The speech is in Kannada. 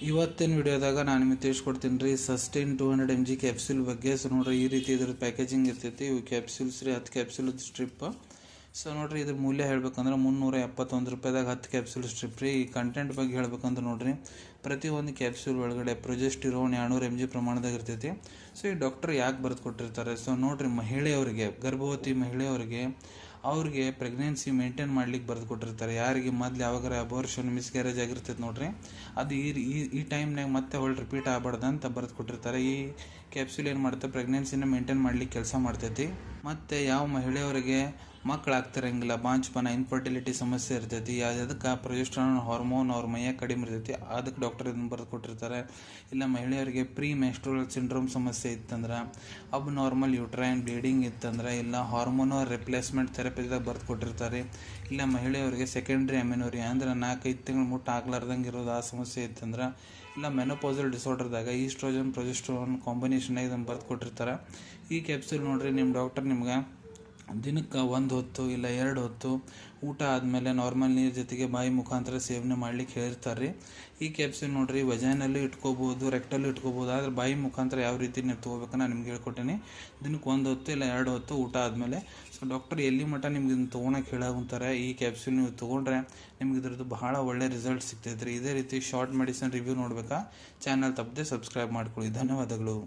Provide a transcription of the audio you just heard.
ಇವತ್ತಿನ ವಿಡಿಯೋದಾಗ ನಾನು ನಿಮಗೆ ತಿಳಿಸ್ಕೊಡ್ತೀನಿ ರೀ ಸಸ್ಟೈನ್ 200 mg ಕ್ಯಾಪ್ಸೂಲ್ ಬಗ್ಗೆ. ಸೊ ನೋಡ್ರಿ ಈ ರೀತಿ ಇದ್ರ ಪ್ಯಾಕೇಜಿಂಗ್ ಇರ್ತೈತಿ. ಇವು ಕ್ಯಾಪ್ಸೂಲ್ಸ್ ರೀ 10 ಕ್ಯಾಪ್ಸೂಲ್ ಸ್ಟ್ರಿಪ್. ಸೊ ನೋಡ್ರಿ ಇದ್ರ ಮೂಲ್ಯ ಹೇಳ್ಬೇಕಂದ್ರೆ 371 ರೂಪಾಯಿದಾಗ 10 ಕ್ಯಾಪ್ಸೂಲ್ ಸ್ಟ್ರಿಪ್ ರೀ. ಈ ಕಂಟೆಂಟ್ ಬಗ್ಗೆ ಹೇಳ್ಬೇಕಂದ್ರೆ ನೋಡ್ರಿ ಪ್ರತಿಯೊಂದು ಕ್ಯಾಪ್ಸೂಲ್ ಒಳಗಡೆ ಪ್ರೊಜೆಸ್ಟಿರೋನ್ 200 mg ಪ್ರಮಾಣದಾಗ ಇರ್ತೈತಿ. ಸೊ ಈ ಡಾಕ್ಟರ್ ಯಾಕೆ ಬರೆದು ಕೊಟ್ಟಿರ್ತಾರೆ? ಸೊ ನೋಡ್ರಿ ಮಹಿಳೆಯವರಿಗೆ, ಗರ್ಭವತಿ ಮಹಿಳೆಯವರಿಗೆ ಅವ್ರಿಗೆ ಪ್ರೆಗ್ನೆನ್ಸಿ ಮೇಂಟೈನ್ ಮಾಡ್ಲಿಕ್ಕೆ ಬರೆದು ಕೊಟ್ಟಿರ್ತಾರೆ. ಯಾರಿಗೆ ಮೊದಲು ಯಾವಾಗಾರ ಅಬೋರ್ಷನ್ ಮಿಸ್ಕ್ಯಾರೇಜ್ ಆಗಿರ್ತೈತೆ ನೋಡ್ರಿ, ಅದು ಈ ಟೈಮ್ನಾಗ ಮತ್ತೆ ಹೊಳ್ಳಿ ರಿಪೀಟ್ ಆಗಬಾರ್ದು ಅಂತ ಬರೆದು ಕೊಟ್ಟಿರ್ತಾರೆ. ಈ ಕ್ಯಾಪ್ಸೂಲ್ ಏನು ಮಾಡುತ್ತೆ, ಪ್ರೆಗ್ನೆನ್ಸಿನ ಮೇಂಟೈನ್ ಮಾಡ್ಲಿಕ್ಕೆ ಕೆಲಸ ಮಾಡ್ತೈತಿ. ಮತ್ತು ಯಾವ ಮಹಿಳೆಯವರಿಗೆ ಮಕ್ಕಳಾಗ್ತಿರಂಗಿಲ್ಲ, ಬಾಂಚ್ಪನ, ಇನ್ಫರ್ಟಿಲಿಟಿ ಸಮಸ್ಯೆ ಇರ್ತೈತಿ, ಅದಕ್ಕೆ ಪ್ರೊಜೆಸ್ಟರಾನ್ ಹಾರ್ಮೋನ್ ಅವ್ರ ಮೈಯಾಗ ಕಡಿಮೆ ಇರ್ತೈತಿ, ಅದಕ್ಕೆ ಡಾಕ್ಟರ್ ಇದನ್ನು ಬರೆದು ಕೊಟ್ಟಿರ್ತಾರೆ. ಇಲ್ಲ ಮಹಿಳೆಯರಿಗೆ ಪ್ರೀ ಮೆನ್ಸ್ಟ್ರುವಲ್ ಸಿಂಡ್ರೋಮ್ ಸಮಸ್ಯೆ ಇತ್ತಂದ್ರೆ, ಅಬ್ ನಾರ್ಮಲ್ ಯೂಟ್ರೈನ್ ಬ್ಲೀಡಿಂಗ್ ಇತ್ತಂದ್ರೆ, ಇಲ್ಲ ಹಾರ್ಮೋನಲ್ ರಿಪ್ಲೇಸ್ಮೆಂಟ್ ಥೆರಪಿದಾಗ ಬರೆದು ಕೊಟ್ಟಿರ್ತಾರೆ. ಇಲ್ಲ ಮಹಿಳೆಯವರಿಗೆ ಸೆಕೆಂಡ್ರಿ ಅಮೆನೋರಿಯಾ ಅಂದ್ರೆ 4-5 ತಿಂಗಳು ಮುಟ್ಟು ಆಗ್ಲಾರ್ದಂಗೆ ಇರೋದು, ಆ ಸಮಸ್ಯೆ ಇತ್ತಂದ್ರೆ, ಇಲ್ಲ ಮೆನೋಪಾಸಲ್ ಡಿಸಾರ್ಡರ್ದಾಗ ಈಸ್ಟ್ರೋಜನ್ ಪ್ರೊಜೆಸ್ಟರಾನ್ ಕಾಂಬಿನೇಷನಾಗ ಇದನ್ನು ಬರೆದು ಕೊಟ್ಟಿರ್ತಾರೆ. ಈ ಕ್ಯಾಪ್ಸೂಲ್ ನೋಡ್ರಿ ನಿಮ್ಮ ಡಾಕ್ಟರ್ ನಿಮ್ಗೆ ದಿನಕ್ಕೆ 1 ಹೊತ್ತು ಇಲ್ಲ 2 ಹೊತ್ತು ಊಟ ಆದಮೇಲೆ ನಾರ್ಮಲ್ ನೀರು ಜೊತೆಗೆ ಬಾಯಿ ಮುಖಾಂತರ ಸೇವನೆ ಮಾಡ್ಲಿಕ್ಕೆ ಹೇಳಿರ್ತಾರೆ ರೀ. ಈ ಕ್ಯಾಪ್ಸೂಲ್ ನೋಡ್ರಿ ವಜೈನಲ್ಲೂ ಇಟ್ಕೋಬೋದು, ರೆಕ್ಟಲ್ಲೂ ಇಟ್ಕೋಬೋದು. ಆದರೆ ಬಾಯಿ ಮುಖಾಂತರ ಯಾವ ರೀತಿ ನೀವು ತೊಗೋಬೇಕನ್ನ ನಿಮ್ಗೆ ಹೇಳ್ಕೊಟ್ಟೇನೆ. ದಿನಕ್ಕೆ 1 ಹೊತ್ತು ಇಲ್ಲ 2 ಹೊತ್ತು ಊಟ ಆದಮೇಲೆ. ಸೊ ಡಾಕ್ಟರ್ ಎಲ್ಲಿ ಮಟ್ಟ ನಿಮ್ಗೆ ಇದನ್ನು ತೊಗೊಳಕ್ಕೆ ಹೇಳಾಗುಂತಾರೆ. ಈ ಕ್ಯಾಪ್ಸೂಲ್ ನೀವು ತೊಗೊಂಡ್ರೆ ನಿಮ್ಗೆ ಇದ್ರದ್ದು ಬಹಳ ಒಳ್ಳೆ ರಿಸಲ್ಟ್ ಸಿಗ್ತೈತೆ ರೀ. ಇದೇ ರೀತಿ ಶಾರ್ಟ್ ಮೆಡಿಸಿನ್ ರಿವ್ಯೂ ನೋಡ್ಬೇಕಾ ಚಾನಲ್ ತಪ್ಪದೆ ಸಬ್ಸ್ಕ್ರೈಬ್ ಮಾಡ್ಕೊಳ್ಳಿ. ಧನ್ಯವಾದಗಳು.